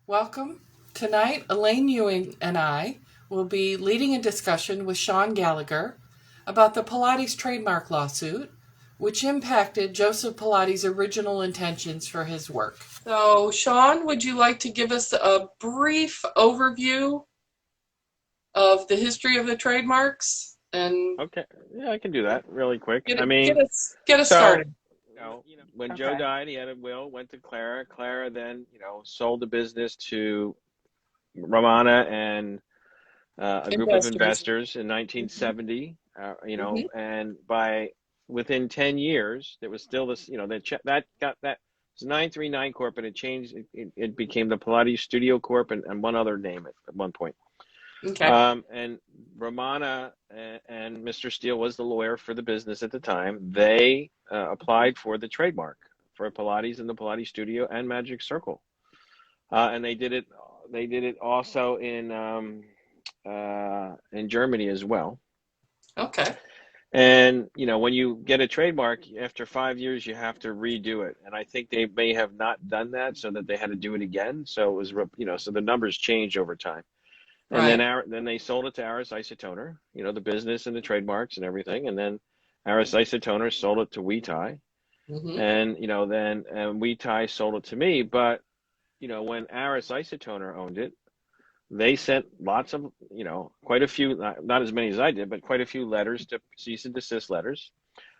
Welcome. Tonight, Elaine, Ewing, and I will be leading a discussion with Sean Gallagher about the Pilates trademark lawsuit, which impacted Joseph Pilates' original intentions for his work. So, Sean, would you like to give us a brief overview of the history of the trademarks and Okay, yeah, I can do that really quick. get I it, get mean, us get us so started? when Joe Okay. died, he had a will, went to Clara. Clara then, sold the business to Romana and a group of Investors. investors in Mm-hmm. 1970. Mm-hmm. And by within 10 years, there was still this, that was 939 Corp, and it changed. It became the Pilates Studio Corp and one other name at one point. Okay. And Romana and Mr. Steele was the lawyer for the business at the time. They applied for the trademark for Pilates and the Pilates Studio and Magic Circle, and they did it. They did it also in Germany as well. Okay. And when you get a trademark after 5 years, you have to redo it. And I think they may have not done that, so that they had to do it again. So it was, so the numbers changed over time. And Right. then they sold it to Aris Isotoner, the business and the trademarks and everything. And then Aris Isotoner sold it to Weetai. Mm-hmm. And, then Weetai sold it to me. But, when Aris Isotoner owned it, they sent lots of, quite a few, not as many as I did, but quite a few letters to cease and desist letters.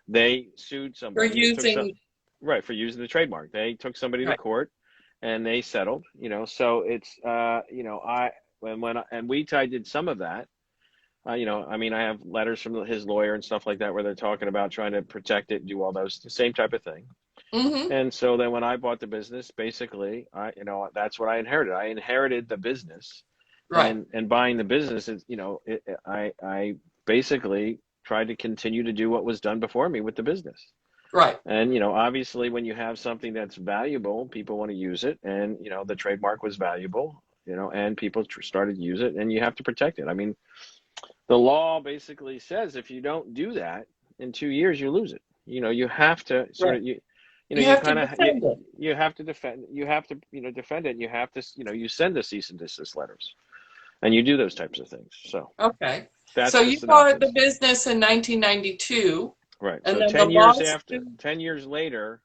They sued We're somebody. They took some, using right, for using the trademark. They took somebody to right. court and they settled, so it's, and Weetai did some of that. I mean, I have letters from his lawyer and stuff like that where they're talking about trying to protect it, do all those, the same type of thing. Mm-hmm. And so then when I bought the business, basically, that's what I inherited. I inherited the business, Right. and buying the business is, I basically tried to continue to do what was done before me with the business. Right. And, obviously when you have something that's valuable, people want to use it. And, the trademark was valuable, and people started to use it, and you have to protect it. I mean, the law basically says if you don't do that in 2 years, you lose it. You have to sort Right. of, You you have to kind of, defend it. you have to defend, you have to, defend it. And you have to, you send the cease and desist letters, and you do those types of things. So Okay. So that's the you bought the synopsis. business in 1992, Right. and So then the 10 years lawsuit. after, 10 years later,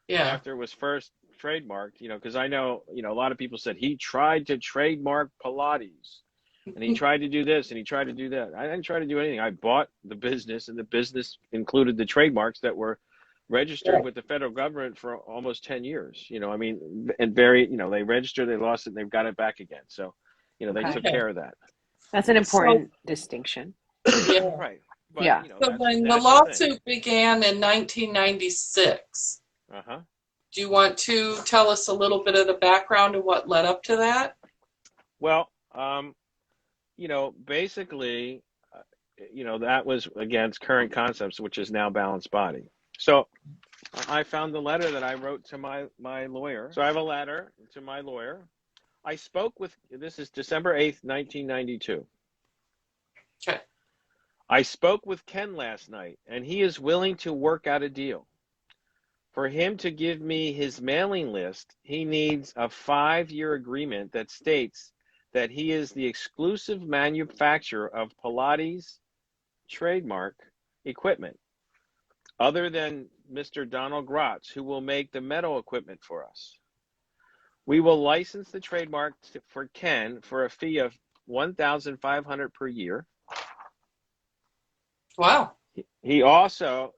Yeah. after it was first trademarked, because I know, a lot of people said he tried to trademark Pilates and he tried to do this and he tried to do that. I didn't try to do anything. I bought the business, and the business included the trademarks that were registered Right. with the federal government for almost 10 years. I mean, and they registered, they lost it, and they've got it back again. So, they Okay. took Okay. care of that. That's an So important distinction. yeah. Right. But, Yeah. So then the that's the thing. lawsuit began in 1996. Uh-huh. Do you want to tell us a little bit of the background of what led up to that? Well, basically, that was against current concepts, which is now balanced body. So I found the letter that I wrote to my lawyer. So I have a letter to my lawyer. I spoke with, this is December 8th, 1992. Okay. I spoke with Ken last night, and he is willing to work out a deal. For him to give me his mailing list, he needs a 5-year agreement that states that he is the exclusive manufacturer of Pilates trademark equipment, other than Mr. Donald Grotz, who will make the metal equipment for us. We will license the trademark for Ken for a fee of $1,500 per year. Wow. He also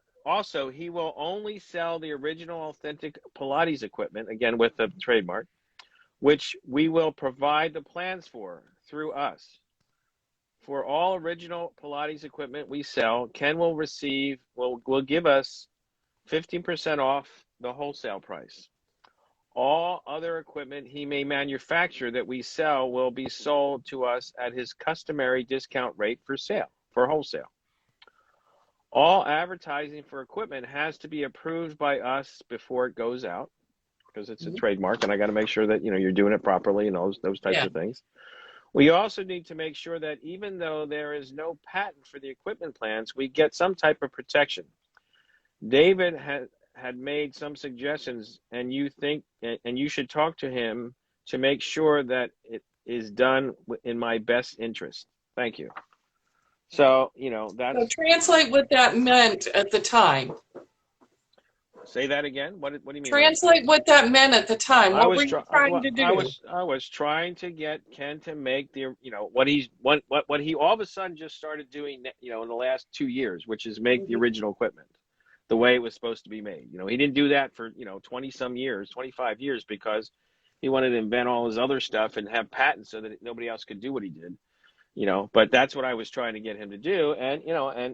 he will only sell the original authentic Pilates equipment, again with the trademark, which we will provide the plans for through us. For all original Pilates equipment we sell, Ken will give us 15% off the wholesale price. All other equipment he may manufacture that we sell will be sold to us at his customary discount rate for wholesale. All advertising for equipment has to be approved by us before it goes out, because it's a trademark, and I got to make sure that you're doing it properly and those types Yeah. of things. We also need to make sure that even though there is no patent for the equipment plans, we get some type of protection. David had made some suggestions, and you should talk to him to make sure that it is done in my best interest. Thank you. So, So that's, translate what that meant at the time. say that again. What do you mean? Translate what that meant at the time. What were you trying to do? I was trying to get Ken to make what he all of a sudden just started doing, in the last 2 years, which is make the original equipment the way it was supposed to be made. He didn't do that for, 20 some years, 25 years, because he wanted to invent all his other stuff and have patents so that nobody else could do what he did. But that's what I was trying to get him to do. And,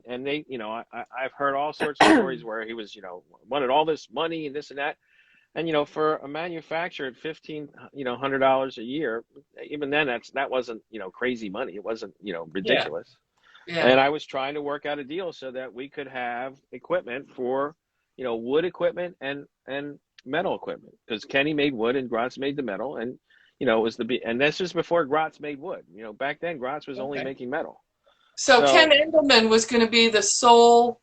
and they, I've heard all sorts of stories where he was, wanted all this money and this and that. And, for a manufacturer at $1,500 a year, even then that wasn't, crazy money. It wasn't, ridiculous. Yeah. And I was trying to work out a deal so that we could have equipment for, wood equipment and metal equipment, because Kenny made wood and Gratz made the metal. And, it was and this was before Gratz made wood. Back then Gratz was only making metal. So Ken Engelman was going to be the sole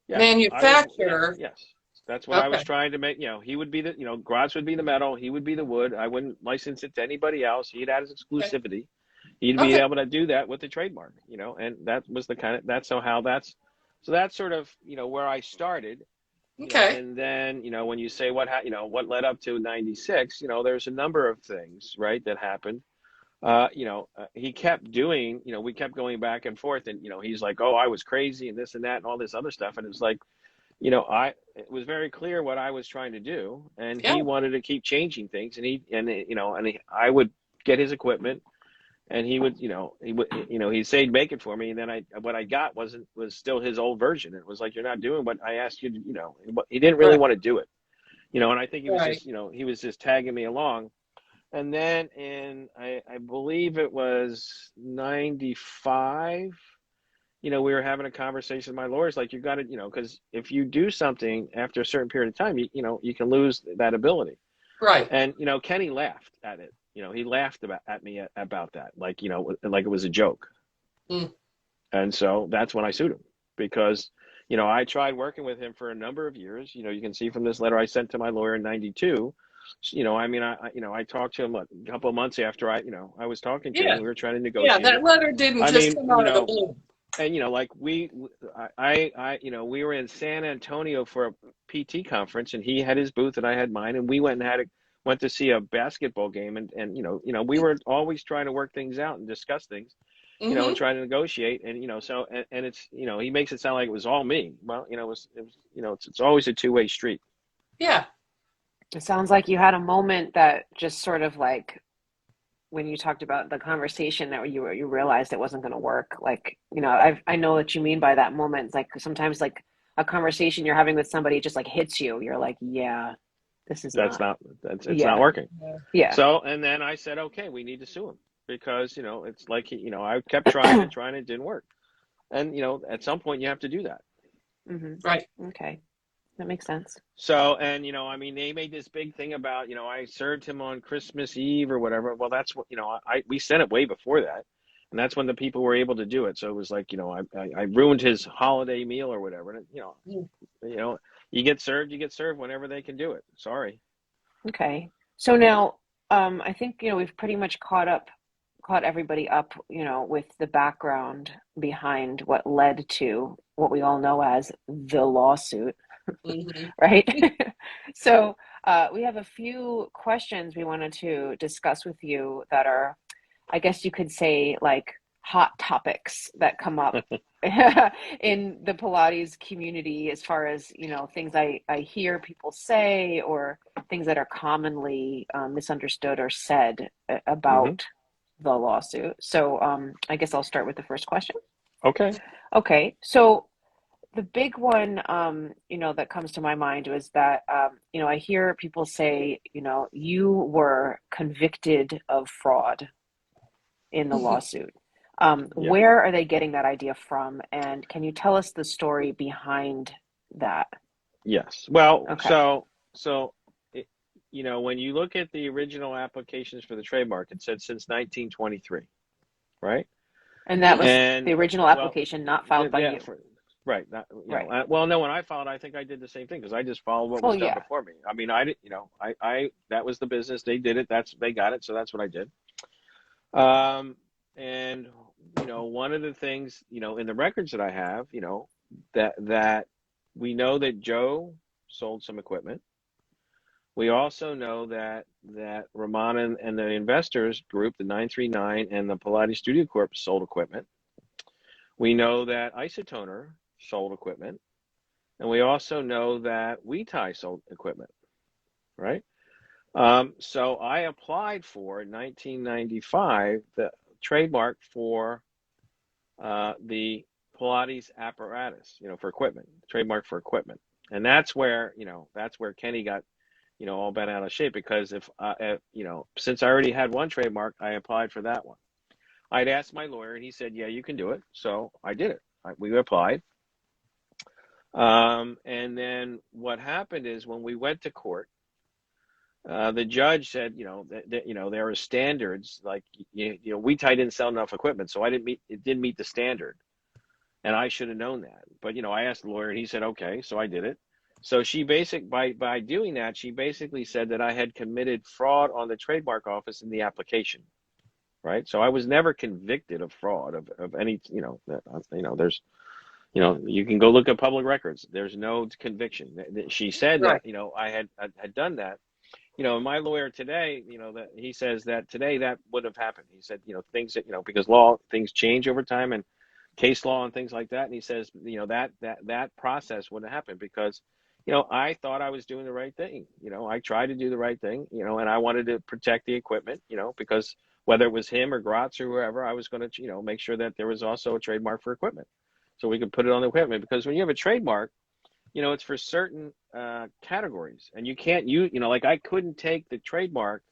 manufacturer. Yes. That's what I was trying to make. He would be Gratz would be the metal. He would be the wood. I wouldn't license it to anybody else. He'd have his exclusivity. He'd be able to do that with the trademark, and that was so that's sort of, where I started. Okay. And then, when you say what led up to 96, there's a number of things, right, that happened. He kept doing, we kept going back and forth, and, he's like, oh, I was crazy and this and that and all this other stuff. And it's like, it was very clear what I was trying to do, and he wanted to keep changing things, and I would get his equipment, and he would, he'd say, make it for me. And then what I got was still his old version. It was like, you're not doing what I asked you to, he didn't really want to do it, and I think he was just, he was just tagging me along. And then I believe it was 95, we were having a conversation with my lawyers, like, you got to, because if you do something after a certain period of time, you can lose that ability. Right. And, Kenny laughed at it. He laughed at me about that, like, like it was a joke. Mm. And so that's when I sued him, because, I tried working with him for a number of years. You can see from this letter I sent to my lawyer in 92. I talked to him a couple of months after I was talking to him. We were trying to negotiate. Yeah, that letter didn't just come out of the blue. And, like we were in San Antonio for a PT conference, and he had his booth and I had mine, and we went to see a basketball game, and we were always trying to work things out and discuss things, and try to negotiate, and so and it's he makes it sound like it was all me. Well, it's always a two-way street. Yeah. It sounds like you had a moment that just sort of like, when you talked about the conversation that you realized it wasn't going to work. Like, I know what you mean by that moment. It's like sometimes like a conversation you're having with somebody just like hits you. You're like, yeah. It's not working. Yeah. So, and then I said, okay, we need to sue him, because, it's like, I kept trying and trying, it didn't work. And, at some point you have to do that. Mm-hmm. Right. Okay. That makes sense. So, and, they made this big thing about, I served him on Christmas Eve or whatever. Well, that's what, we sent it way before that. And that's when the people were able to do it. So it was like, I ruined his holiday meal or whatever. And, you get served whenever they can do it. Sorry. Okay. So now, I think, we've pretty much caught everybody up, with the background behind what led to what we all know as the lawsuit, right? So we have a few questions we wanted to discuss with you that are, I guess you could say, like hot topics that come up in the Pilates community, as far as, things I hear people say, or things that are commonly misunderstood or said about the lawsuit. So I guess I'll start with the first question. Okay. So the big one, that comes to my mind was that, I hear people say, you were convicted of fraud in the lawsuit. Where are they getting that idea from? And can you tell us the story behind that? Yes. Well, so when you look at the original applications for the trademark, it said since 1923, right? And that was the original application, not filed by you. Right. Not, you Right. know, well, no, when I filed, I think I did the same thing because I just followed what Well, was done yeah. before me. I mean, I did, you know, that was the business. They did it. They got it. So that's what I did. And, you know, one of the things, you know, in the records that I have, you know, that we know that Joe sold some equipment. We also know that Ramon and the investors group, the 939 and the Pilates Studio Corp sold equipment. We know that Isotoner sold equipment. And we also know that WeTie sold equipment, right? So I applied for, in 1995, the trademark for the Pilates apparatus, you know, for equipment, trademark for equipment. And that's where, you know, that's where Kenny got, you know, all bent out of shape because if you know, since I already had one trademark, I applied for that one. I'd asked my lawyer and he said, yeah, you can do it. So I did it. We applied. And then what happened is when we went to court, the judge said, you know, that you know, there are standards like, you know, WeTie didn't sell enough equipment. So it didn't meet the standard. And I should have known that. But, you know, I asked the lawyer and he said, okay, so I did it. So she by doing that, she basically said that I had committed fraud on the trademark office in the application, right? So I was never convicted of fraud of any, you know, there's, you know, you can go look at public records. There's no conviction. She said Right. that, you know, I had done that. You know, my lawyer today, you know, that he says that today that would have happened. He said, you know, things that, you know, because things change over time and case law and things like that. And he says, you know, that process wouldn't happen because, you know, I thought I was doing the right thing. You know, I tried to do the right thing, you know, and I wanted to protect the equipment, you know, because whether it was him or Gratz or whoever, I was going to, you know, make sure that there was also a trademark for equipment so we could put it on the equipment. Because when you have a trademark, you know, it's for certain categories and you can't use, you know, like I couldn't take the trademark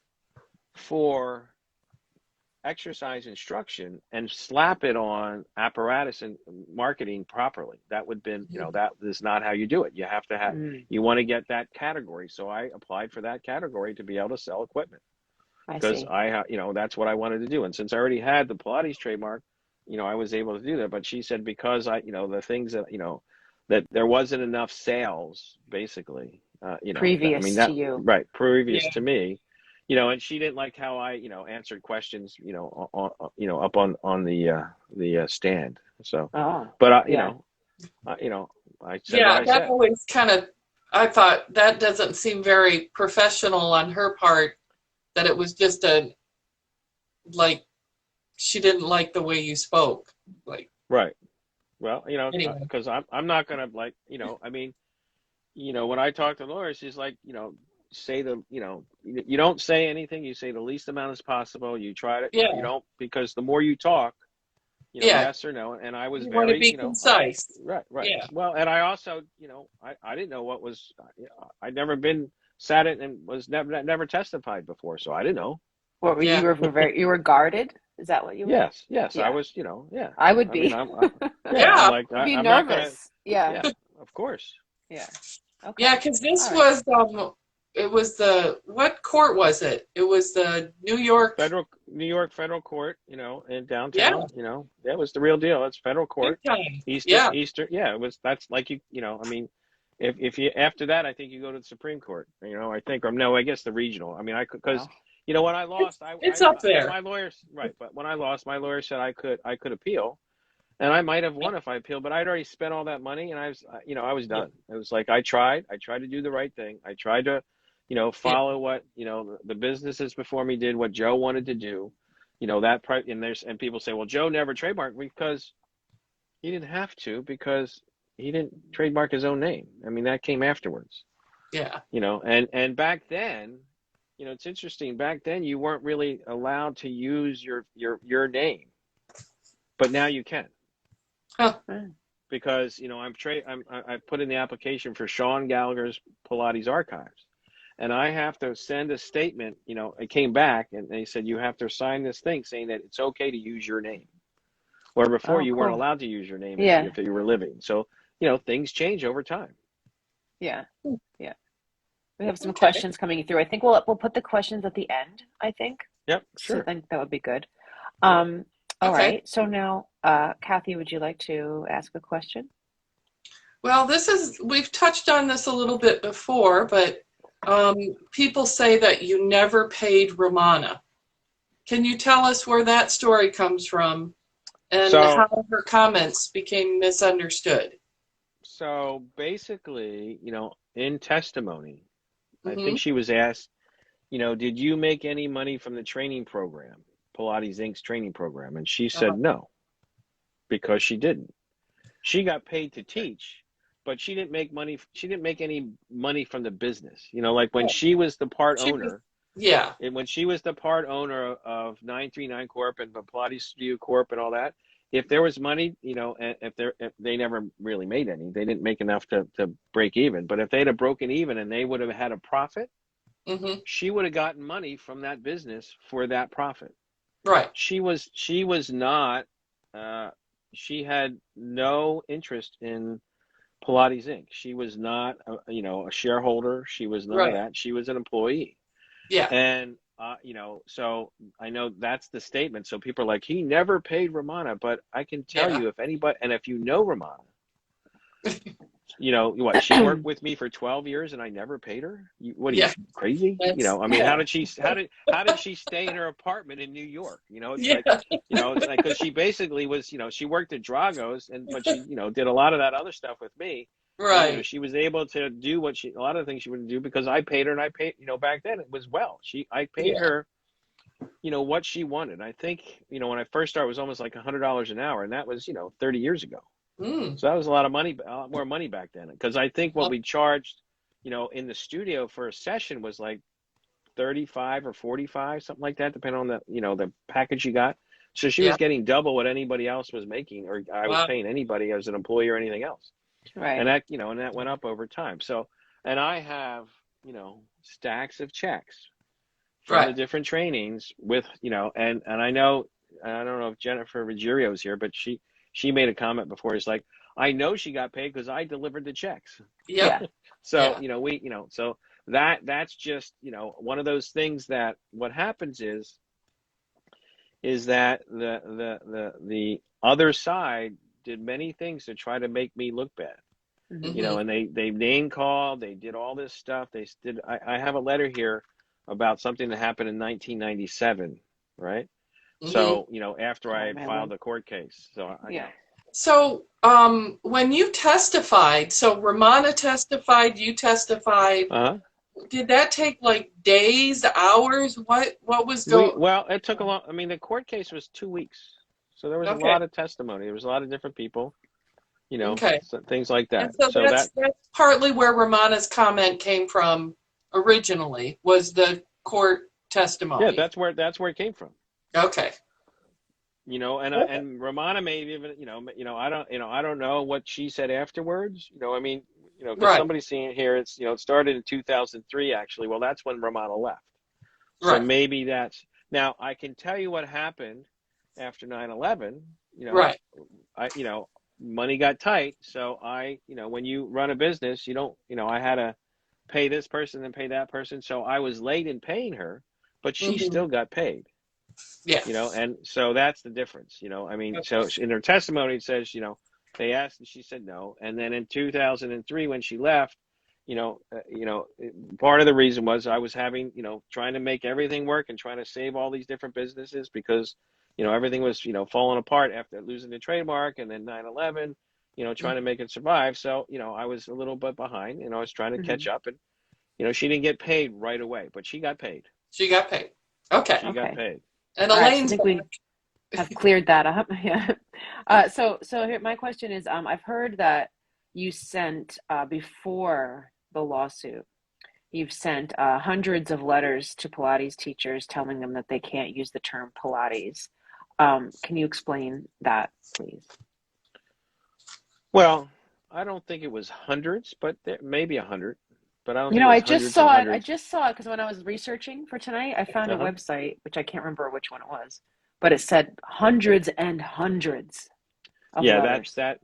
for exercise instruction and slap it on apparatus and marketing properly. That would have been, you know, that is not how you do it. You have to have, you want to get that category. So I applied for that category to be able to sell equipment because you know, that's what I wanted to do. And since I already had the Pilates trademark, you know, I was able to do that. But she said, because you know, the things that, you know, that there wasn't enough sales basically, you know, Previous to you. Right. Previous to me. You know, and she didn't like how I, you know, answered questions, you know, you know, up on the stand. So, but you know, I said what I that said. always kind of, I thought that doesn't seem very professional on her part. That it was just like she didn't like the way you spoke. Like, right. Well, you know, anyway. because I'm not gonna like, you know, I mean, you know, when I talk to lawyers, she's like, you know, say you know, you don't say anything. You say the least amount as possible. You try to, you don't, because the more you talk, you know, yes or no. And I was want to very, be you know, concise. right. Yeah. Well, and I also, you know, I didn't know what was, I'd never been sat in and was never testified before, so I didn't know. What were you were guarded? Is that what you were? Yes, yeah. I was, you know, yeah. I would be. I'm like, I'd be I'm nervous. not gonna, of course. Yeah. Okay. Yeah, because this was it was what court was it? It was the New York Federal Court, you know, in downtown. You know, that was the real deal. It's federal court. Eastern. Yeah, it was. That's like you know. I mean, if you after that, I think you go to the Supreme Court. You know, I think, or no, I guess the regional. I mean, I could, because you know, when I lost, it's up there. My lawyers, right? But when I lost, my lawyer said I could appeal. And I might have won if I appealed, but I'd already spent all that money, and I was, you know, I was done. It was like I tried to do the right thing. I tried to, you know, follow what, you know, the businesses before me did, what Joe wanted to do, you know, and people say, well, Joe never trademarked because he didn't have to, because he didn't trademark his own name. I mean, that came afterwards. Yeah. You know, and back then, you know, it's interesting. Back then, you weren't really allowed to use your name, but now you can. Huh. Because, you know, I put in the application for Sean Gallagher's Pilates archives, and I have to send a statement. You know, it came back and they said you have to sign this thing saying that it's okay to use your name, where before you weren't allowed to use your name if you were living. So, you know, things change over time. Yeah. We have some questions coming through. I think we'll put the questions at the end. I think. Yep. Sure. So I think that would be good. All right. So now, Cathy, would you like to ask a question? Well, we've touched on this a little bit before, but people say that you never paid Romana. Can you tell us where that story comes from and So, how her comments became misunderstood? so basically, in testimony, I Mm-hmm. think she was asked, did you make any money from the training program, Pilates Inc.'s training program? And she Uh-huh. said no, because she didn't. She got paid to teach, but she didn't make money. She didn't make any money from the business. Like when Oh, she was the part she was, owner, yeah, and when she was the part owner of 939 Corp and the Pilates Studio Corp and all that, if there was money, and if they never really made any, they didn't make enough to break even. But if they'd have broken even and they would have had a profit, mm-hmm. she would have gotten money from that business for that profit. Right, She was not. Uh, she had no interest in Pilates Inc. She was not, a shareholder. She was none of right, that. She was an employee. yeah, And, so I know that's the statement. So people are like, he never paid Romana, but I can tell yeah, you if anybody, and if you know Romana, what, she worked with me for 12 years and I never paid her. What are you, yeah. crazy? That's I mean, yeah, how did she stay in her apartment in New York? It's yeah, like, it's like, cause she basically was, she worked at Drago's but she, did a lot of that other stuff with me. And, right, she was able to do a lot of the things she wouldn't do because I paid her and I paid, back then it was I paid yeah. her, what she wanted. I think, when I first started, it was almost like $100 an hour. And that was, 30 years ago. Mm. So that was a lot of money, a lot more money back then. Because I think what we charged, in the studio for a session was like 35 or 45, something like that, depending on the package you got. So she Yeah, was getting double what anybody else was making, or I was wow, paying anybody as an employee or anything else. Right. And that went up over time. So, and I have, stacks of checks from the right. different trainings with, and I know, I don't know if Jennifer Ruggiero is here, but she made a comment before. It's like, I know she got paid because I delivered the checks. Yep, Yeah. So, yeah, so that's just, one of those things that what happens is that the other side did many things to try to make me look bad. Hmm. mm-hmm. And they name called, they did all this stuff. I have a letter here about something that happened in 1997, right? Mm-hmm. So, after I Oh had man. filed the court case. So, Yeah. So, when you testified, so Romana testified, you testified. uh-huh. Did that take like days, hours? What was going? Well, it took a long, I mean, the court case was 2 weeks. So there was a Okay, lot of testimony. There was a lot of different people, okay, so, things like and that. so So that's partly where Romana's comment came from originally, was the court yeah, testimony. that's where it came from. Okay, And Romana may even, I don't know what she said afterwards. I mean, because right, somebody's seeing it here, it's, it started in 2003 actually. Well, that's when Romana left. So right, maybe now I can tell you what happened after 9/11. right. I, money got tight. So when you run a business, you don't, I had to pay this person and pay that person. So I was late in paying her, but she Mm-hmm. still got paid. Yeah. And so that's the difference. I mean, so in her testimony, it says, they asked and she said no. And then in 2003, when she left, part of the reason was I was having, trying to make everything work and trying to save all these different businesses because, everything was, falling apart after losing the trademark and then 9/11, trying to make it survive. So, I was a little bit behind and I was trying to Hmm. catch up and, she didn't get paid right away, but she got paid. She got paid. Okay. She got Okay. paid. And All right. So I Elaine's think we back. have cleared that up. Yeah. So here, my question is, I've heard that you sent before the lawsuit, you've sent hundreds of letters to Pilates teachers telling them that they can't use the term Pilates. Can you explain that, please? Well, I don't think it was hundreds, but maybe 100. But I don't You think know, it I was just hundreds and saw it. I hundreds. just saw it because when I was researching for tonight, I found a Uh-huh. website, which I can't remember which one it was, but it said hundreds and hundreds of Yeah, that's letters.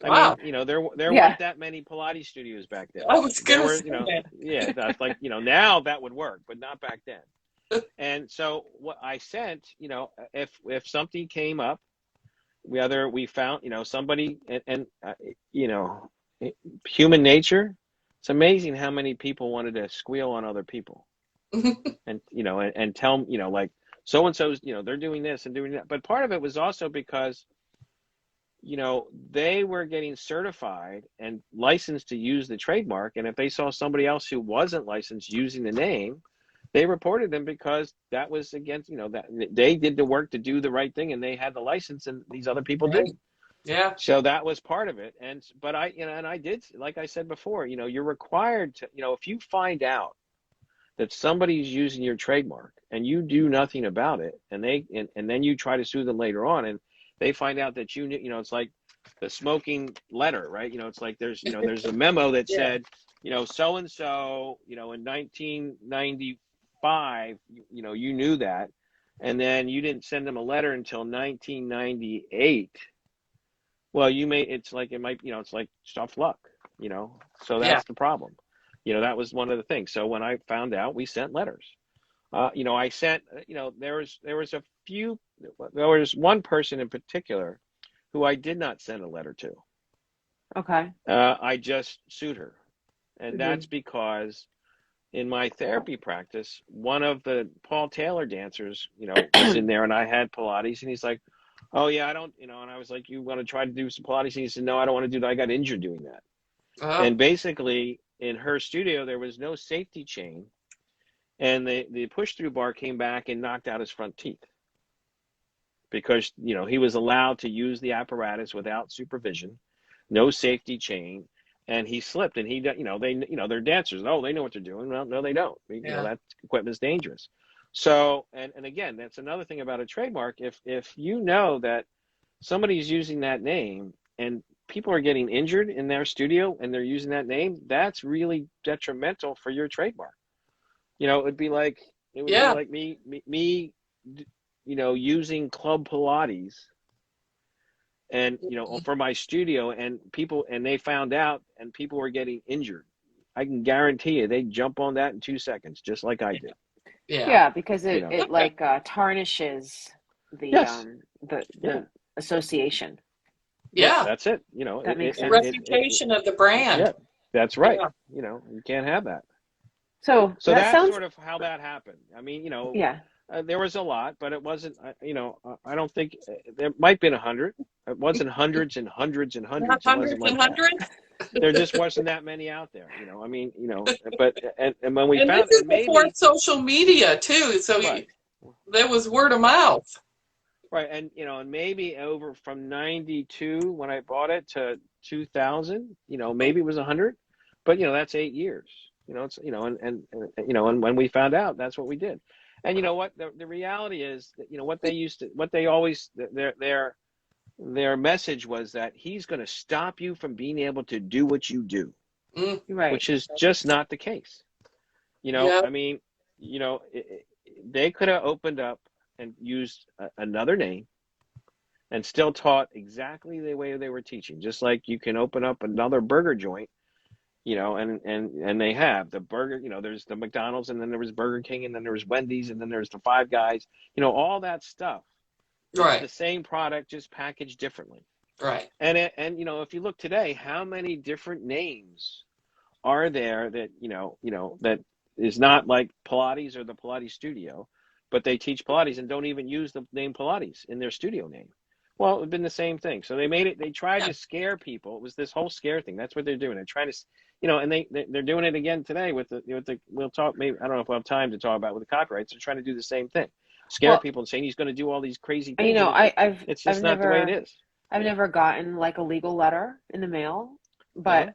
I mean, Wow. there Yeah. weren't that many Pilates studios back then. I was There gonna were, say that. yeah, that's like, now that would work, but not back then. And so what I sent, if something came up, whether we found, somebody and human nature. It's amazing how many people wanted to squeal on other people, and and tell them, like so and so's, they're doing this and doing that. But part of it was also because they were getting certified and licensed to use the trademark, and if they saw somebody else who wasn't licensed using the name, they reported them because that was against, that they did the work to do the right thing and they had the license and these other people Right. didn't. Yeah. So that was part of it. But I did, like I said before, you're required to, if you find out that somebody's using your trademark and you do nothing about it, and then you try to sue them later on, and they find out that it's like the smoking letter, right? It's like there's a memo that Yeah. said, so and so, in 1995, you knew that, and then you didn't send them a letter until 1998. Well, it's like it might, it's like tough luck, so Yeah. that's the problem. That was one of the things. So when I found out, we sent letters. I sent, there was one person in particular who I did not send a letter to. Okay. I just sued her. And Mhm. that's because in my therapy practice, one of the Paul Taylor dancers, was in there, and I had Pilates, and he's like, oh yeah, I don't, and I was like, you want to try to do some Pilates? And he said, no, I don't want to do that. I got injured doing that. Oh. And basically in her studio, there was no safety chain, and the push-through bar came back and knocked out his front teeth because, he was allowed to use the apparatus without supervision, no safety chain, and he slipped, and they're dancers. Oh, they know what they're doing. Well, no, they don't. Yeah. That equipment's dangerous. So, and again, that's another thing about a trademark. If you know that somebody's using that name and people are getting injured in their studio and they're using that name, that's really detrimental for your trademark. It would be like Yeah. me using Club Pilates and for my studio, and they found out and people were getting injured. I can guarantee you they'd jump on that in 2 seconds, just like I did. Yeah. Yeah, because it Okay. like tarnishes Yes. the association. Yeah. That's it. That makes The sense. reputation of the brand. Yeah, that's right. Yeah. You can't have that. So So that that's sounds, sort of how that happened. I mean, yeah. there was a lot, but it wasn't, I don't think there might have been 100. It wasn't hundreds and hundreds and Not hundreds. It wasn't hundreds and like that. hundreds. There just wasn't that many out there. I mean, but, and when we And found, this is and before maybe, social media too. So right, there was word of mouth. right. And, and maybe over from 92 when I bought it to 2000, maybe it was 100, but, that's 8 years, it's, and when we found out, that's what we did. And you know what, the reality is that, what they always, their message was that he's going to stop you from being able to do what you do, Right. which is just not the case. Yeah. I mean, they could have opened up and used another name and still taught exactly the way they were teaching, just like you can open up another burger joint, and they have the burger, there's the McDonald's, and then there was Burger King, and then there was Wendy's, and then there's the Five Guys, all that stuff. It's Right. the same product, just packaged differently. Right. And if you look today, how many different names are there that that is not like Pilates or the Pilates studio, but they teach Pilates and don't even use the name Pilates in their studio name? Well, it would have been the same thing. So they tried to scare people. It was this whole scare thing. That's what they're doing. They're trying to, and they're doing it again today with the we'll talk, maybe, I don't know if we'll have time to talk about with the copyrights. They're trying to do the same thing. Scare people and saying he's going to do all these crazy things. It's just not the way it is. I've never gotten like a legal letter in the mail, but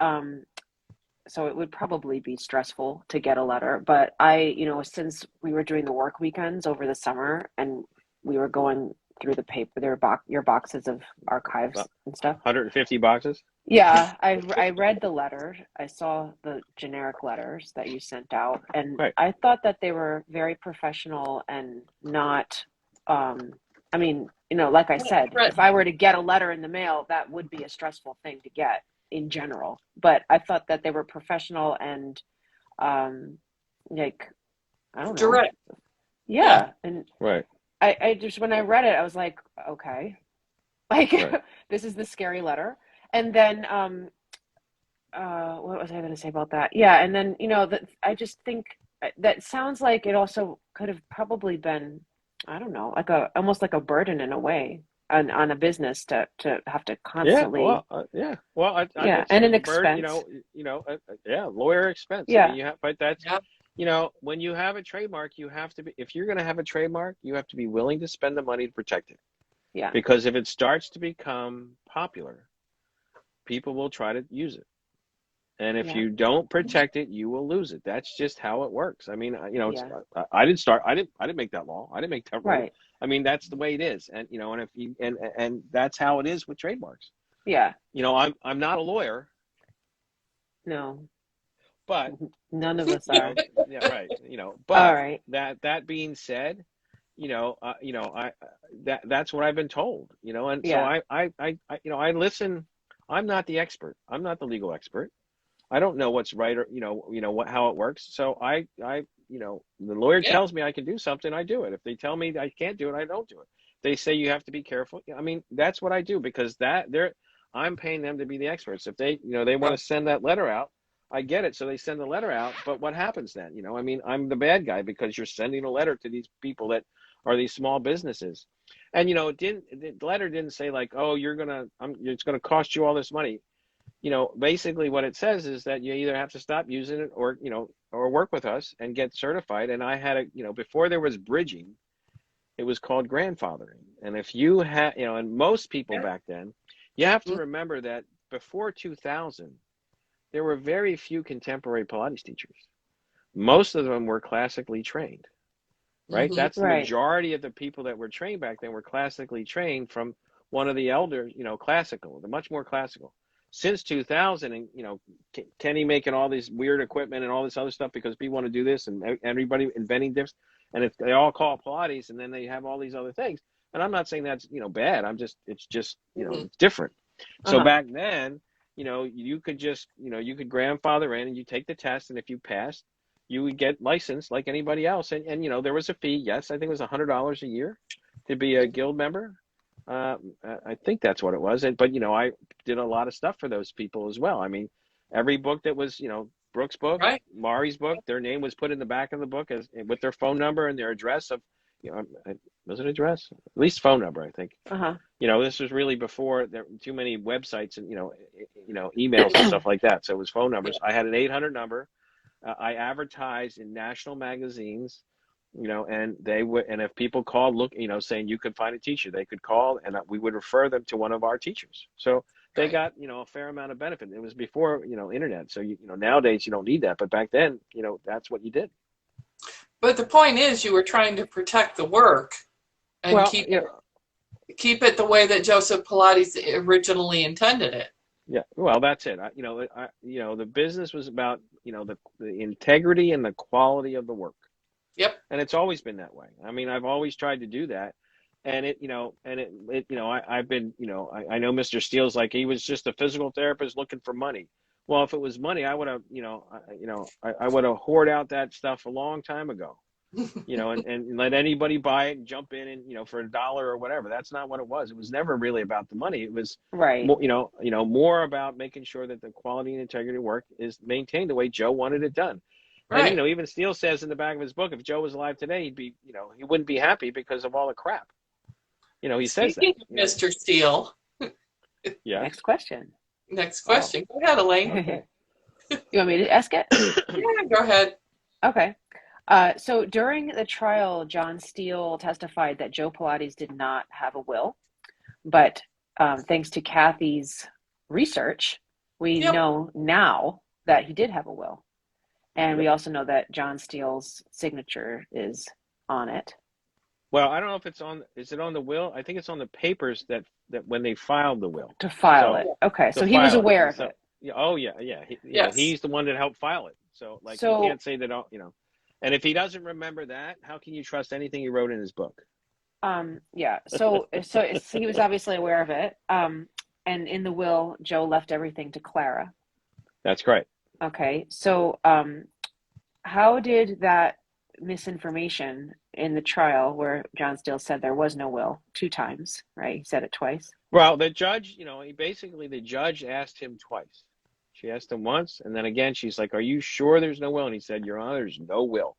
so it would probably be stressful to get a letter. But since we were doing the work weekends over the summer and we were going through the paper, your boxes of archives and stuff. 150 boxes? Yeah, I read the letter. I saw the generic letters that you sent out, and I thought that they were very professional and not, I mean, like I said, if I were to get a letter in the mail, that would be a stressful thing to get in general. But I thought that they were professional and, like, I don't know. Direct. Yeah. And right. I just, when I read it, I was like, okay, like, this is the scary letter. And then what was I going to say about that? Yeah, and then that I just think that sounds like it also could have probably been, I don't know, like a almost like a burden in a way on a business to have to Yeah, constantly, well, yeah. Well, yeah, it's and an a burden, expense. yeah, lawyer expense. I mean, Yeah, you have, but that's, Yeah. when you have a trademark, you have to be, if you're going to have a trademark, you have to be willing to spend the money to protect it. yeah, Because if it starts to become popular, people will try to use it. And if yeah, you don't protect it, you will lose it. That's just how it works. I mean, yeah, I didn't start, I didn't make that law. I didn't make that rule. right. I mean, that's the way it is. And, and if you, and that's how it is with trademarks. Yeah, I'm not a lawyer, no, but, none of us you know, are. yeah, right. All But right. that being said, that's what I've been told, and so Yeah, I listen. I'm not the expert. I'm not the legal expert. I don't know what's right or what how it works. So the lawyer Yeah. tells me I can do something, I do it. If they tell me I can't do it, I don't do it. They say you have to be careful. I mean, that's what I do because I'm paying them to be the experts. If they want to send that letter out, I get it. So they send the letter out, but what happens then? I mean, I'm the bad guy because you're sending a letter to these people that are these small businesses. And the letter didn't say like, oh, it's gonna cost you all this money. Basically what it says is that you either have to stop using it or work with us and get certified. And I had before there was bridging, it was called grandfathering. And if you had, and most people back then, you have to remember that before 2000, there were very few contemporary Pilates teachers. Most of them were classically trained, right? Mm-hmm. That's the right. majority of the people that were trained back then were classically trained from one of the elders, classical, the much more classical. Since 2000, and Kenny making all these weird equipment and all this other stuff because people want to do this, and everybody inventing this, and if they all call it Pilates, and then they have all these other things. And I'm not saying that's bad. It's just Mm-hmm. it's different. So Uh-huh. back then, you could just you could grandfather in, and you take the test, and if you passed, you would get licensed like anybody else. And there was a fee. Yes, I think it was $100 a year to be a guild member. I think that's what it was. But I did a lot of stuff for those people as well. I mean, every book that was Brooks' book, Right. Mari's book, their name was put in the back of the book as with their phone number and their address of was it address? At least phone number, I think. Uh-huh. This was really before there were too many websites and emails and stuff like that. So it was phone numbers. I had an 800 number. I advertised in national magazines, and they would, and if people called, saying you could find a teacher, they could call, and we would refer them to one of our teachers. So they Right. got, a fair amount of benefit. It was before, internet. So, nowadays you don't need that, but back then, that's what you did. But the point is, you were trying to protect the work and Well, keep it the way that Joseph Pilates originally intended it. yeah, well, that's it. The business was about, the integrity and the quality of the work. Yep. And it's always been that way. I mean, I've always tried to do that. And I've been, I know Mr. Steele's like, he was just a physical therapist looking for money. Well, if it was money, I would have, I would have hoarded out that stuff a long time ago, and let anybody buy it and jump in and, for $1 or whatever. That's not what it was. It was never really about the money. It was Right. more, more about making sure that the quality and integrity of work is maintained the way Joe wanted it done. Right. And, even Steele says in the back of his book, if Joe was alive today, he'd be, he wouldn't be happy because of all the crap. He says that. Speaking of Mr. Steele, Yeah. Next question. next question. Go ahead, Elaine. Okay. You want me to ask it? Yeah, go ahead. Okay. So during the trial, John Steele testified that Joe Pilates did not have a will, but thanks to Cathy's research, we know now that he did have a will. And we also know that John Steele's signature is on it. Well, I don't know if is it on the will? I think it's on the papers that when they filed the will. To file it. Okay, so he was aware of it. Oh, yeah. Yes. He's the one that helped file it. So, you can't say that, and if he doesn't remember that, how can you trust anything he wrote in his book? Yeah, so he was obviously aware of it. And in the will, Joe left everything to Clara. That's correct. Okay, so how did that misinformation in the trial where John Steele said there was no will 2 times, right? He said it twice. Well, the judge, the judge asked him twice. She asked him once, and then again, she's like, "Are you sure there's no will?" And he said, "Your Honor, there's no will."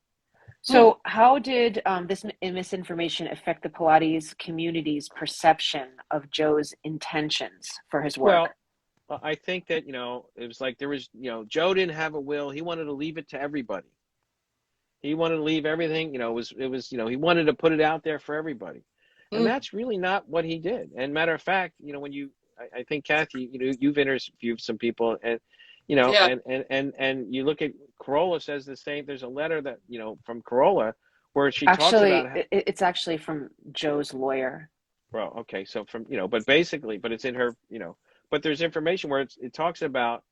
So how did this misinformation affect the Pilates community's perception of Joe's intentions for his work? Well, I think that, it was like there was, Joe didn't have a will. He wanted to leave it to everybody. He wanted to leave everything, he wanted to put it out there for everybody. And that's really not what he did. And matter of fact, I think Cathy, you've interviewed some people, and Yeah. and you look at Corolla says the same. There's a letter that from Corolla where she talks about Actually, how, it's actually from Joe's lawyer. well, okay, so from but basically, but it's in her, but there's information where it talks about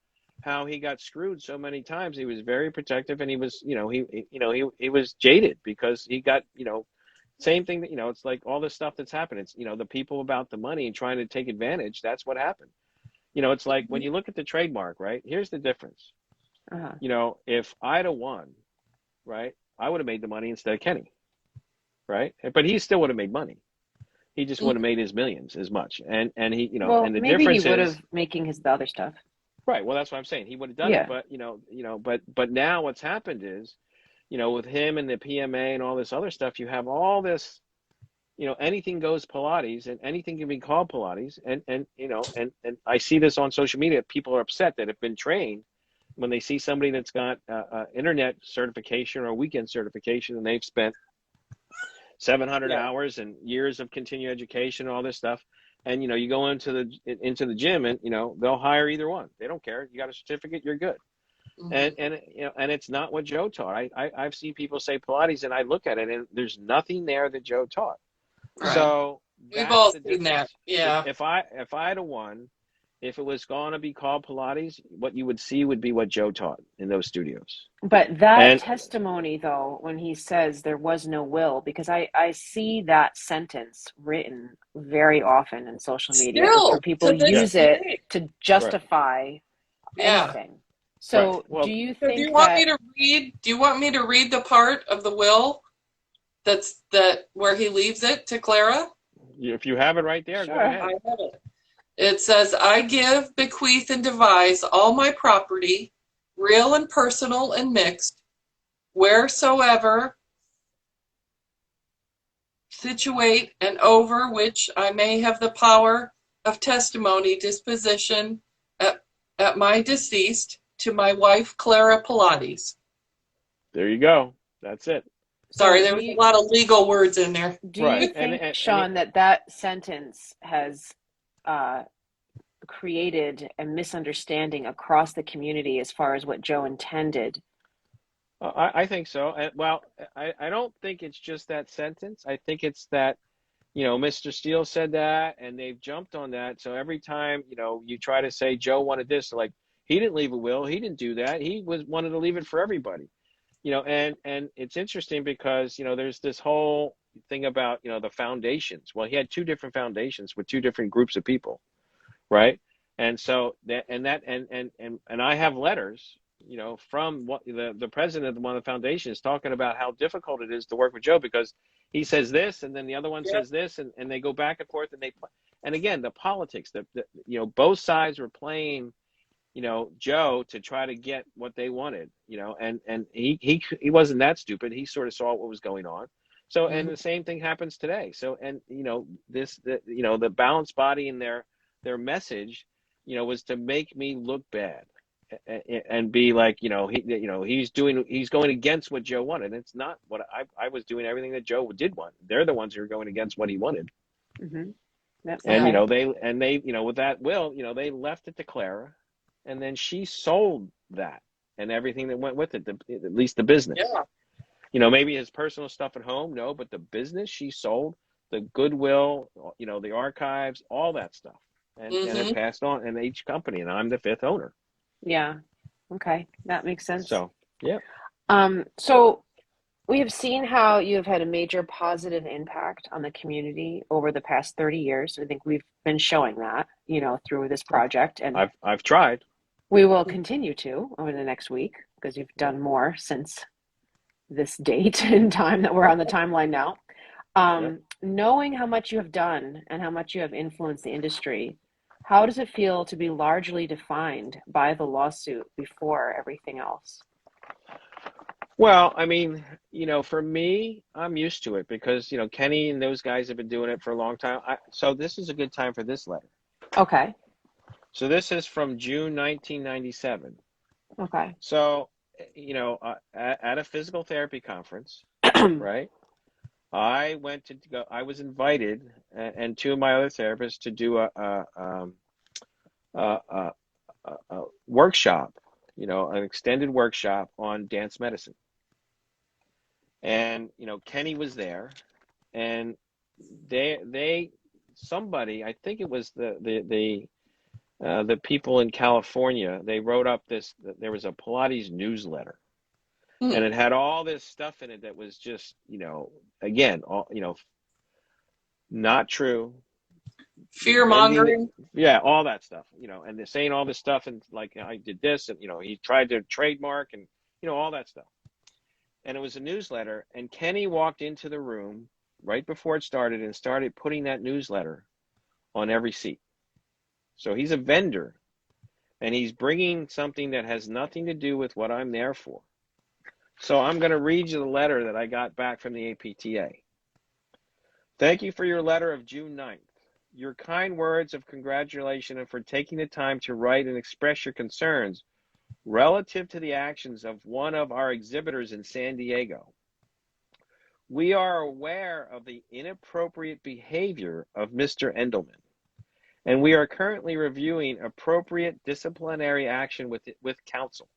how he got screwed so many times. He was very protective, and he was, he was jaded because he got, same thing that, it's like all this stuff that's happened. It's, the people about the money and trying to take advantage. That's what happened. It's like when you look at the trademark, right? Here's the difference. Uh-huh. If I'd have won, right, I would have made the money instead of Kenny, right? But he still would have made money. He just wouldn't have made his millions as much. And he, Well, and the maybe he difference would is, have making his other stuff. right. Well, that's what I'm saying. He would have done it, Yeah. but but now what's happened is, with him and the PMA and all this other stuff, you have all this, anything goes Pilates, and anything can be called Pilates. And I see this on social media. People are upset that have been trained when they see somebody that's got internet certification or weekend certification, and they've spent 700 hours and years of continuing education, all this stuff. And, you go into the gym, and, they'll hire either one. They don't care. You got a certificate, you're good. And it's not what Joe taught. I've seen people say Pilates, and I look at it, and there's nothing there that Joe taught. Right. So We've that's all the seen that. difference. Yeah. If I had a won, if it was going to be called Pilates, what you would see would be what Joe taught in those studios. But that And testimony, though, when he says there was no will, because I see that sentence written very often in social media where Still, people to this use it day. to justify Yeah. anything. So right. Well, do you So do think you want me that, to read? Do you want me to read the part of the will that where he leaves it to Clara? if you have it right there, go Sure. ahead. I have it. It says, "I give, bequeath, and devise all my property, real and personal and mixed, wheresoever situate and over which I may have the power of testimony disposition at my deceased to my wife Clara Pilates." There you go. That's it. Sorry, so there was a lot of legal words in there. do Right. you think, Sean, that sentence has created a misunderstanding across the community as far as what Joe intended? I think so. Well, I don't think it's just that sentence. I think it's that, Mr. Steele said that, and they've jumped on that. So every time, you try to say Joe wanted this, they're like, he didn't leave a will. He didn't do that. He wanted to leave it for everybody. And it's interesting because, there's this whole thing about, the foundations. Well, he had two different foundations with two different groups of people, right? And so and I have letters, from what the president of one of the foundations talking about how difficult it is to work with Joe because he says this and then the other one says this, and they go back and forth, and again, the politics, both sides were playing, Joe to try to get what they wanted, and he wasn't that stupid. He sort of saw what was going on. So, and the same thing happens today. So, and the balanced body in their message, was to make me look bad and be like, he's going against what Joe wanted. It's not what I was doing. Everything that Joe did want. They're the ones who are going against what he wanted. Mm-hmm. And they with that will, they left it to Clara, and then she sold that and everything that went with it, at least the business. Yeah. Maybe his personal stuff at home, no, but the business she sold, the goodwill, the archives, all that stuff. And it passed on in each company, and I'm the fifth owner. Yeah. Okay. That makes sense. So, yeah. So we have seen how you have had a major positive impact on the community over the past 30 years. I think we've been showing that, through this project, and I've tried. we will continue to over the next week because you've done more since this date in time that we're on the timeline now. Knowing how much you have done and how much you have influenced the industry, How does it feel to be largely defined by the lawsuit before everything else? Well, I mean, for me, I'm used to it because, Kenny and those guys have been doing it for a long time. So this is a good time for this letter. Okay. So this is from June 1997. Okay. So, at a physical therapy conference, right? I went to go. I was invited, and two of my other therapists to do a workshop, an extended workshop on dance medicine. And Kenny was there, and somebody, I think it was the people in California, they wrote up this. There was a Pilates newsletter, and it had all this stuff in it that was just, again, all, not true. Fear mongering. Yeah, all that stuff, and they're saying all this stuff, and like, I did this, and he tried to trademark, and all that stuff. And it was a newsletter, and Kenny walked into the room right before it started and started putting that newsletter on every seat. So he's a vendor, and he's bringing something that has nothing to do with what I'm there for. So I'm going to read you the letter that I got back from the APTA. Thank you for your letter of June 9th. Your kind words of congratulation and for taking the time to write and express your concerns relative to the actions of one of our exhibitors in San Diego. We are aware of the inappropriate behavior of Mr. Endelman, and we are currently reviewing appropriate disciplinary action with counsel.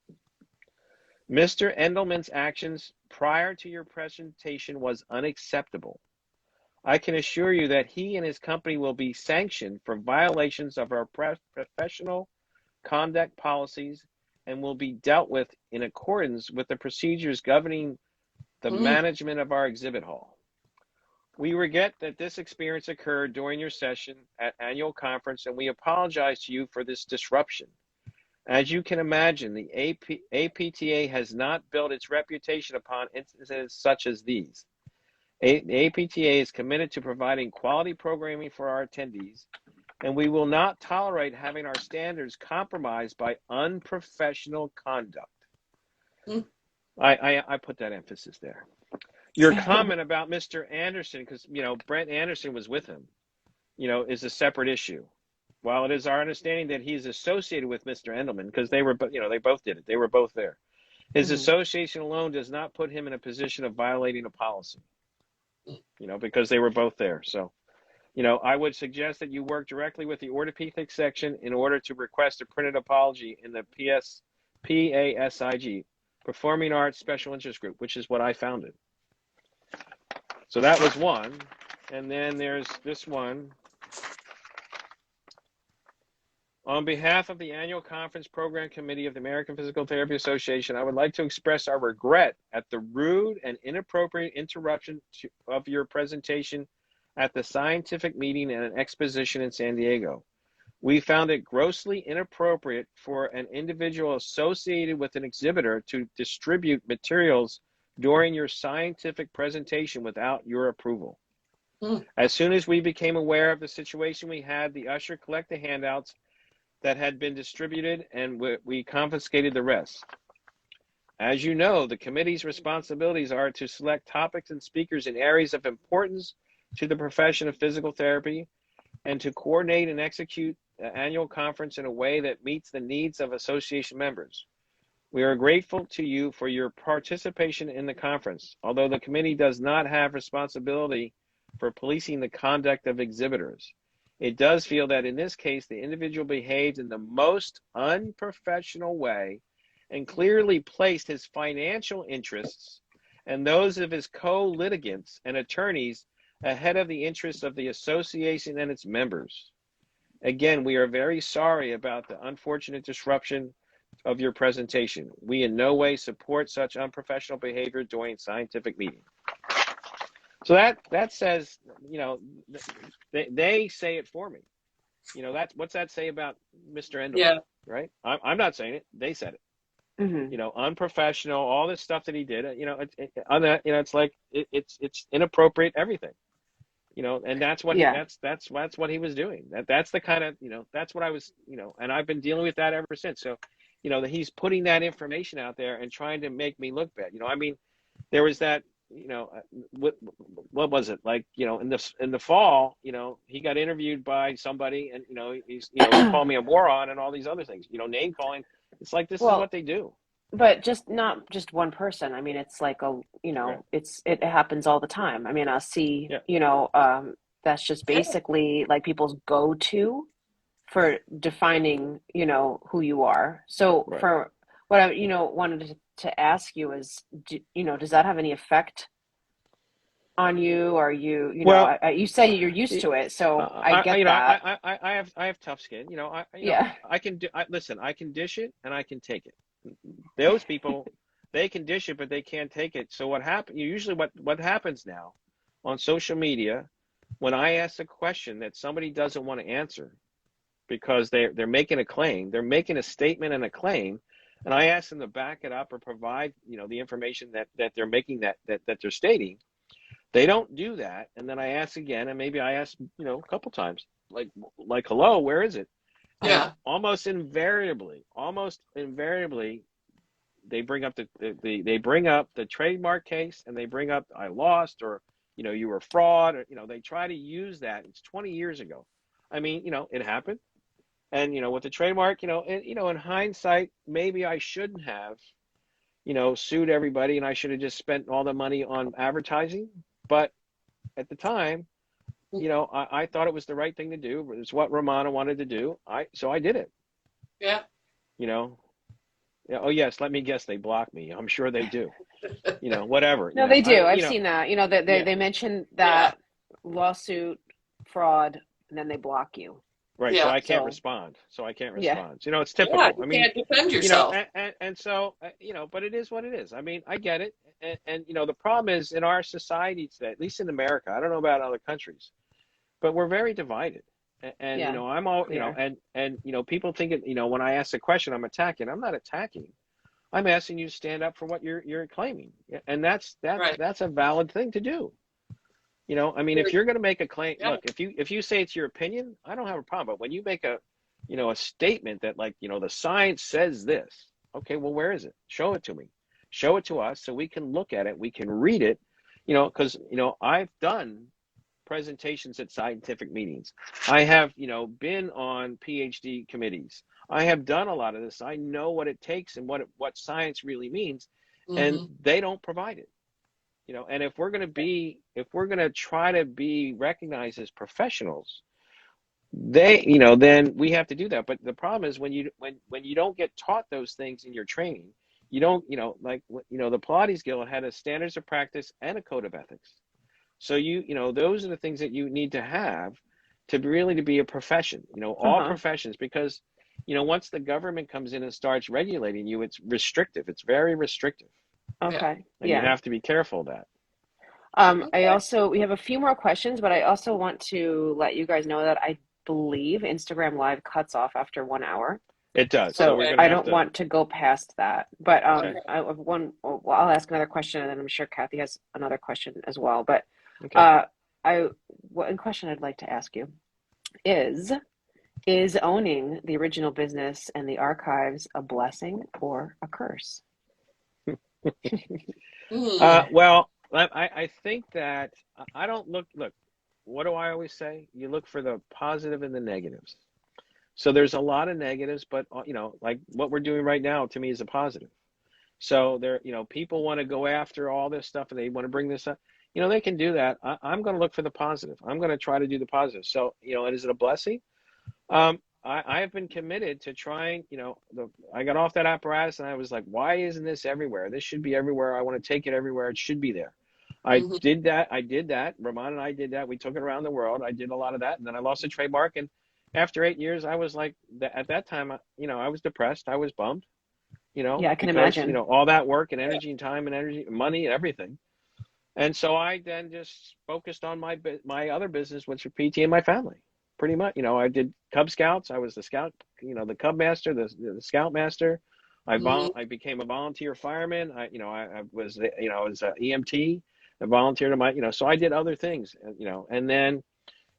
Mr. Endelman's actions prior to your presentation was unacceptable. I can assure you that he and his company will be sanctioned for violations of our professional conduct policies and will be dealt with in accordance with the procedures governing the management of our exhibit hall. We regret that this experience occurred during your session at annual conference, and we apologize to you for this disruption. As you can imagine, the APTA has not built its reputation upon incidents such as these. The APTA is committed to providing quality programming for our attendees, and we will not tolerate having our standards compromised by unprofessional conduct. I put that emphasis there. Your comment about Mr. Anderson, because, Brent Anderson was with him, is a separate issue. While it is our understanding that he's associated with Mr. Endelman, because they were, they both did it. They were both there. His association alone does not put him in a position of violating a policy, because they were both there. So, I would suggest that you work directly with the orthopedic section in order to request a printed apology in the PASIG, Performing Arts Special Interest Group, which is what I founded. So that was one. And then there's this one. On behalf of the Annual Conference Program Committee of the American Physical Therapy Association, I would like to express our regret at the rude and inappropriate interruption of your presentation at the scientific meeting and an exposition in San Diego. We found it grossly inappropriate for an individual associated with an exhibitor to distribute materials during your scientific presentation without your approval. As soon as we became aware of the situation, we had the usher collect the handouts that had been distributed, and we confiscated the rest. As you know, the committee's responsibilities are to select topics and speakers in areas of importance to the profession of physical therapy and to coordinate and execute the annual conference in a way that meets the needs of association members. We are grateful to you for your participation in the conference, although the committee does not have responsibility for policing the conduct of exhibitors. It does feel that in this case, the individual behaved in the most unprofessional way and clearly placed his financial interests and those of his co-litigants and attorneys ahead of the interests of the association and its members. Again, we are very sorry about the unfortunate disruption of your presentation. We in no way support such unprofessional behavior during scientific meetings. So that says, they say it for me. What's that say about Mr. Endelman? Yeah. Right? I'm not saying it. They said it. Unprofessional, all this stuff that he did. It's like it's inappropriate. Everything. and that's what Yeah. that's what he was doing. That's the kind of, that's what I was, and I've been dealing with that ever since. So, that he's putting that information out there and trying to make me look bad. I mean, there was that, what was it like, in the fall, he got interviewed by somebody, and he called me a moron and all these other things, name calling. It's like, this is Well, what they do. but just not just one person. I mean, it's like Right. it happens all the time. I mean, I'll see, Yeah. that's just Yeah. basically like people's go-to for defining, who you are. So Right. for what I, wanted to ask you is, does that have any effect on you? Are you, Well, you say you're used to it, so I I get that. I have tough skin. Yeah. I can listen. I can dish it and I can take it. Those people, they can dish it, but they can't take it. So what happen? Usually, what happens now on social media, when I ask a question that somebody doesn't want to answer because they're making a claim, they're making a statement and a claim, and I ask them to back it up or provide the information that they're making, that they're stating. They don't do that, and then I ask again, and maybe I ask a couple times, like hello, where is it? And Yeah. almost invariably, they bring up they bring up the trademark case, and they bring up I lost, or you were fraud, or they try to use that. It's 20 years ago. I mean, it happened, and with the trademark, in hindsight, maybe I shouldn't have sued everybody, and I should have just spent all the money on advertising. But at the time, I thought it was the right thing to do. It's what Romana wanted to do. So I did it. Yeah. You know, Yeah, oh yes, let me guess, they block me. I'm sure they do. Whatever. No, they do. I've You know, seen that. yeah, They mention Yeah. that lawsuit, fraud, and then they block you. right. So Yeah. I can't So, respond. yeah. It's Yeah. typical. You I mean, can't defend yourself. and so but it is what it is. I mean, I get it. And the problem is in our society today, at least in America, I don't know about other countries, but we're very divided. And Yeah, I'm all we are. and people think it, when I ask a question, I'm attacking. I'm not attacking. I'm asking you to stand up for what you're claiming, and Right. that's a valid thing to do. I mean, if Very- you're going to make a claim, Yeah. look, if you say it's your opinion, I don't have a problem. But when you make a statement that, like, the science says this, okay, well, where is it? Show it to me. Show it to us so we can look at it. We can read it. Because I've done presentations at scientific meetings. I have, been on PhD committees. I have done a lot of this. I know what it takes and what science really means, and Mm-hmm. they don't provide it. And if we're going to try to be recognized as professionals, then we have to do that. But the problem is when you don't get taught those things in your training, you don't, like, the Pilates Guild had a standards of practice and a code of ethics. So those are the things that you need to have to really to be a profession, all Uh-huh. professions, because, once the government comes in and starts regulating you, it's restrictive. It's very restrictive, Yeah. Okay. and you Yeah. have to be careful of that. Okay. We have a few more questions, but I also want to let you guys know that I believe Instagram Live cuts off after 1 hour. It does. So we're So going to I have don't to, want to go past that. But okay. Okay. I have well, I'll ask another question, and then I'm sure Cathy has another question as well. But Okay. uh, one question I'd like to ask you is owning the original business and the archives a blessing or a curse? Mm. Well, I think that I don't look, what do I always say? You look for the positive and the negatives. So there's a lot of negatives, but like what we're doing right now to me is a positive. So there, people want to go after all this stuff and they want to bring this up. They can do that. I'm going to look for the positive. I'm going to try to do the positive. So, and is it a blessing? I've been committed to trying, I got off that apparatus and I was like, why isn't this everywhere? This should be everywhere. I want to take it everywhere. It should be there. I Mm-hmm. did that. Ramon and I did that. We took it around the world. I did a lot of that. And then I lost the trademark. And after 8 years, I was like, at that time, I was depressed. I was bummed, Yeah, I can because, imagine. all that work and energy and time and energy, money and everything. And so I then just focused on my other business, which was PT and my family. Pretty much, I did Cub Scouts. I was the scout, the Cub master, the scout master. Mm-hmm. I became a volunteer fireman. I was, I was a EMT. I volunteered in my, so I did other things, and then,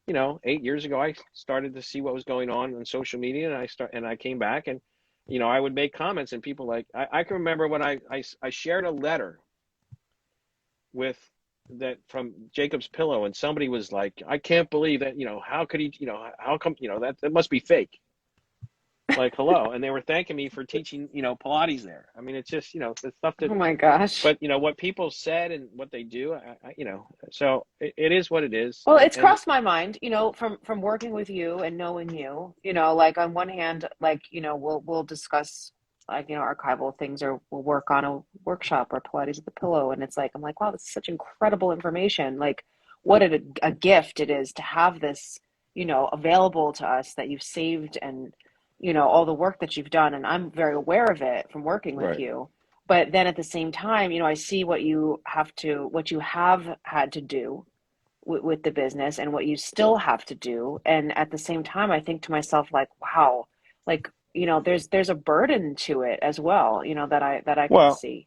8 years ago, I started to see what was going on social media, and I came back, and, I would make comments, and people I can remember when I shared a letter with that from Jacob's Pillow, and somebody was like, I can't believe that, how could he, how come, that must be fake. Like, hello. And they were thanking me for teaching, Pilates there. I mean, it's just, the stuff that, Oh my gosh. but what people said and what they do, so it is what it is. Well, it's And crossed my mind, from working with you and knowing you, like on one hand, like, we'll discuss like, archival things, or we'll work on a workshop or Pilates at the Pillow. And it's like, I'm like, wow, this is such incredible information. Like, what a gift it is to have this, available to us, that you've saved, and, all the work that you've done. And I'm very aware of it from working with right. you. But then at the same time, I see what you have had to do with the business, and what you still have to do. And at the same time, I think to myself, like, wow, like, there's a burden to it as well, that I can Well, see.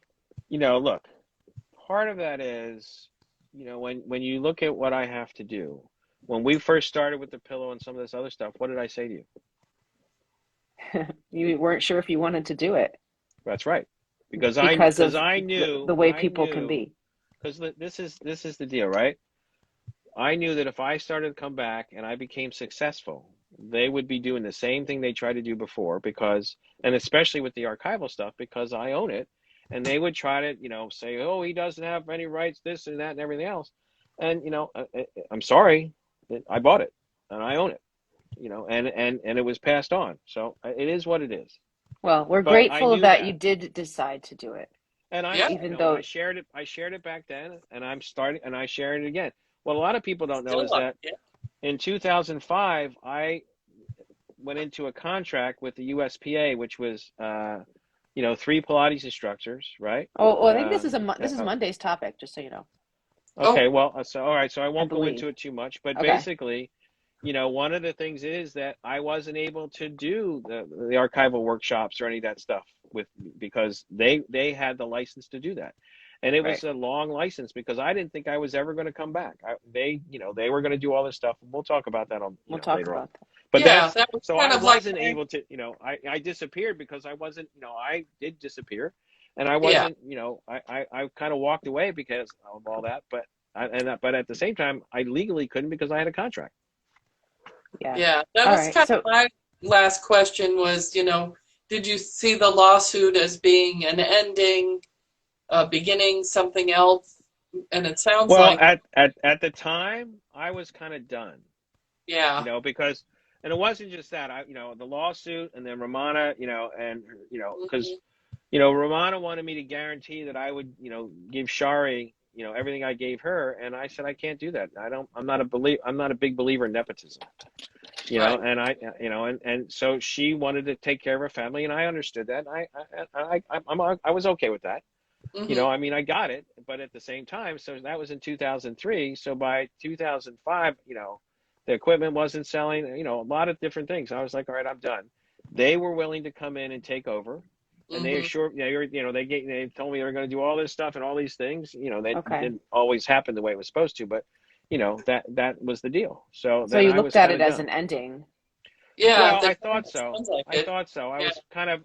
look, part of that is, when you look at what I have to do, when we first started with the Pillow and some of this other stuff, what did I say to you? You weren't sure if you wanted to do it. That's right. Because of I knew the way people can be. Because this is the deal, right? I knew that if I started to come back and I became successful, they would be doing the same thing they tried to do before, and especially with the archival stuff, because I own it, and they would try to, say, oh, he doesn't have any rights, this and that and everything else. And, I'm sorry, I bought it and I own it, and it was passed on. So it is what it is. Well, we're But grateful that you did decide to do it. And even though I shared it back then, and I shared it again. What a lot of people don't know is that in 2005, I went into a contract with the USPA, which was, 3 Pilates instructors, right? Oh, I think this is Monday's topic, just so you know. Okay, well, so all right, so I won't go into it too much, but okay. Basically, one of the things is that I wasn't able to do the archival workshops or any of that stuff because they had the license to do that. And it was a long license, because I didn't think I was ever going to come back. They were going to do all this stuff. And we'll talk about that later on. But that was so I wasn't able to, I disappeared because I wasn't, I did disappear, and I wasn't, I kind of walked away because of all that. But but at the same time, I legally couldn't because I had a contract. Yeah, that was kind of my last question was, did you see the lawsuit as being an ending, beginning, something else? And it sounds like at the time I was kind of done. Yeah. Because, and it wasn't just that, the lawsuit, and then Romana, because Romana wanted me to guarantee that I would, give Shari, everything I gave her, and I said I can't do that. I'm not a big believer in nepotism. And and so she wanted to take care of her family, and I understood that. I was okay with that. Mm-hmm. I got it, but at the same time, so that was in 2003. So by 2005, the equipment wasn't selling, a lot of different things. I was like, all right, I'm done. They were willing to come in and take over. And they assured, they told me they were going to do all this stuff and all these things. That didn't always happen the way it was supposed to, but that was the deal. So you looked at it as an ending. Yeah, well, I thought so.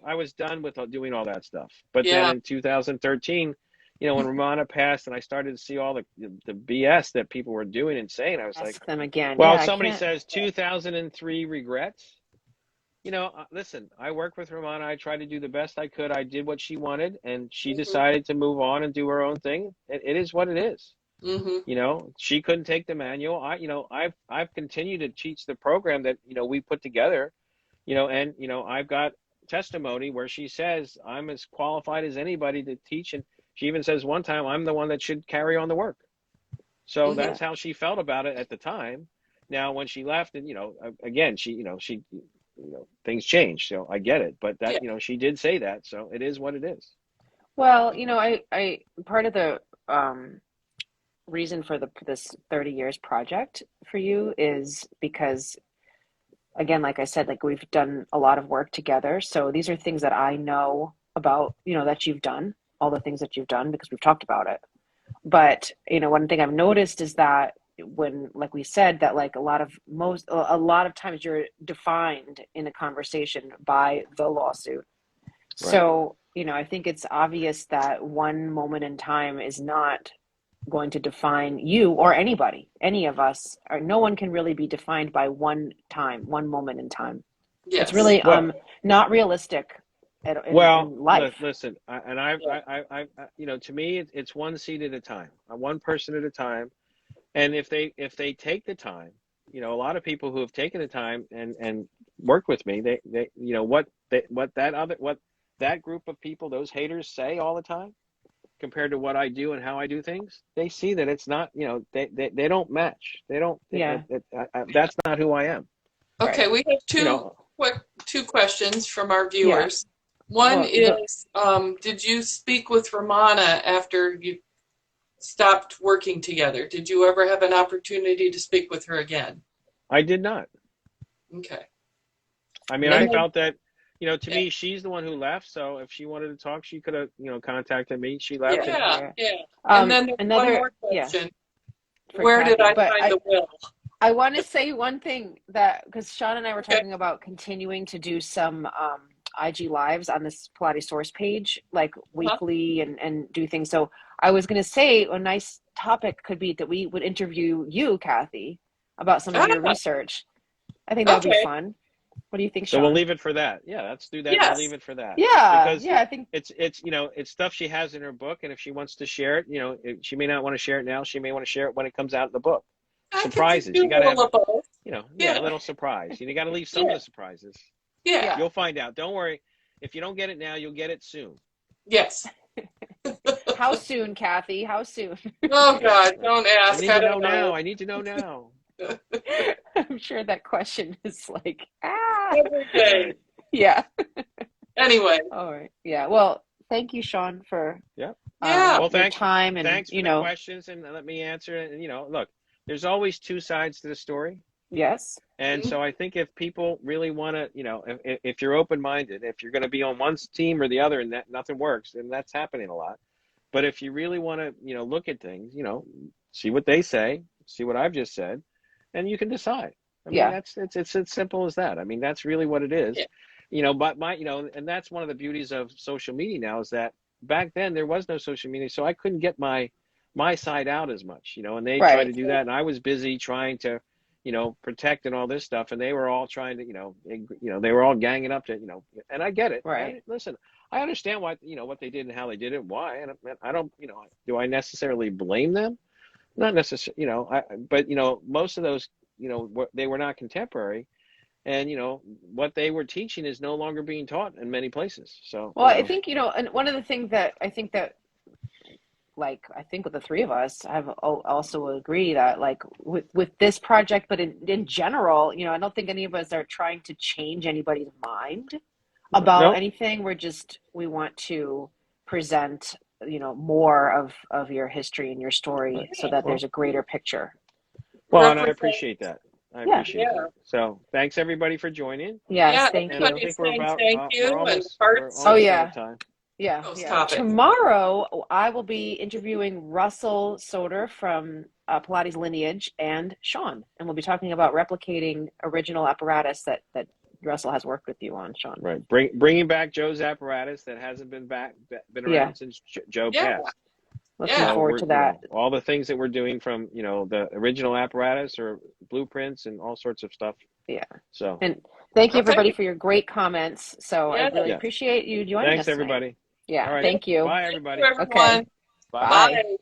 I was done with doing all that stuff. But then in 2013, when Romana passed, and I started to see all the BS that people were doing and saying, I was like, them again. Well, somebody says 2003 regrets. Listen, I worked with Romana. I tried to do the best I could. I did what she wanted, and she decided to move on and do her own thing. It is what it is. Mm-hmm. She couldn't take the manual. I've continued to teach the program that, we put together, and, I've got testimony where she says I'm as qualified as anybody to teach. And she even says one time, I'm the one that should carry on the work. So that's how she felt about it at the time. Now, when she left, and, again, she things changed, so I get it, but that, she did say that, so it is what it is. Well, I part of the reason for this 30 years project for you is because, again, like I said, like we've done a lot of work together. So these are things that I know about, that you've done, all the things that you've done, because we've talked about it. But, one thing I've noticed is that when, like we said, that like a lot of times you're defined in a conversation by the lawsuit. Right. So, I think it's obvious that one moment in time is not going to define you or anybody, any of us, or no one can really be defined by one moment in time. Yes. It's really Well, not realistic in life. Listen, to me, it's one seat at a time, one person at a time. And if they take the time, a lot of people who have taken the time and worked with me, they what that group of people, those haters, say all the time compared to what I do and how I do things, they see that it's not, they don't match. They don't. Yeah. That's not who I am. Okay, we have two questions from our viewers. One is, did you speak with Ramona after you stopped working together? Did you ever have an opportunity to speak with her again? I did not. Okay. I mean, I felt that, to me, she's the one who left. So if she wanted to talk, she could have, contacted me. She left. Yeah. And then one more question. Where Cathy, did I find the will? I want to say one thing, that because Sean and I were talking about continuing to do some IG lives on this Pilates source page, like weekly and do things. So I was going to say a nice topic could be that we would interview you, Cathy, about some of your research. I think that would be fun. What do you think, Sean? So we'll leave it for that. Yeah, let's do that. Yes. We'll leave it for that. Yeah. Because I think it's stuff she has in her book, and if she wants to share it, she may not want to share it now. She may want to share it when it comes out in the book. Surprises. You got to have, a little surprise. You got to leave some of the surprises. Yeah. You'll find out. Don't worry. If you don't get it now, you'll get it soon. Yes. How soon, Cathy? How soon? Oh, God, don't ask. I need to know now. I need to know now. I'm sure that question is like, every day. Yeah. Anyway. All right. Yeah. Well, thank you, Sean, for well, your time and thanks for the questions, and let me answer it. And look, there's always two sides to the story. Yes. And so I think if people really want to, if you're open-minded, if you're going to be on one team or the other and that nothing works, and that's happening a lot. But if you really want to, look at things, see what they say, see what I've just said, and you can decide. I mean, it's as simple as that. I mean, that's really what it is. Yeah. But and that's one of the beauties of social media now is that back then there was no social media, so I couldn't get my side out as much, and they tried to do that, and I was busy trying to protect and all this stuff, and they were all trying to, they were all ganging up to, and I get it. Right. Listen, I understand why, what they did and how they did it, why, and I don't, do I necessarily blame them? Not necessarily, but most of those, they were not contemporary, and what they were teaching is no longer being taught in many places. So, well, I think, and one of the things that I think that, like, I think with the three of us have also agree that, like, with this project, but in general, I don't think any of us are trying to change anybody's mind about anything. We want to present, more of your history and your story so that there's a greater picture. Well, and I appreciate that. I appreciate that. So thanks everybody for joining. Yes, thank you. I think we're about, thank you. We're almost time. Yeah. Tomorrow, I will be interviewing Russell Soder from Pilates Lineage and Sean, and we'll be talking about replicating original apparatus that Russell has worked with you on, Sean. Right, bringing back Joe's apparatus that hasn't been around since Joe passed. Looking forward to that. All the things that we're doing from the original apparatus or blueprints and all sorts of stuff. Yeah. So. And thank you everybody for your great comments. So I really appreciate you joining us. Thanks everybody. Yeah. All right. Thank you. Bye everybody. Thank you, everyone. Okay. Bye.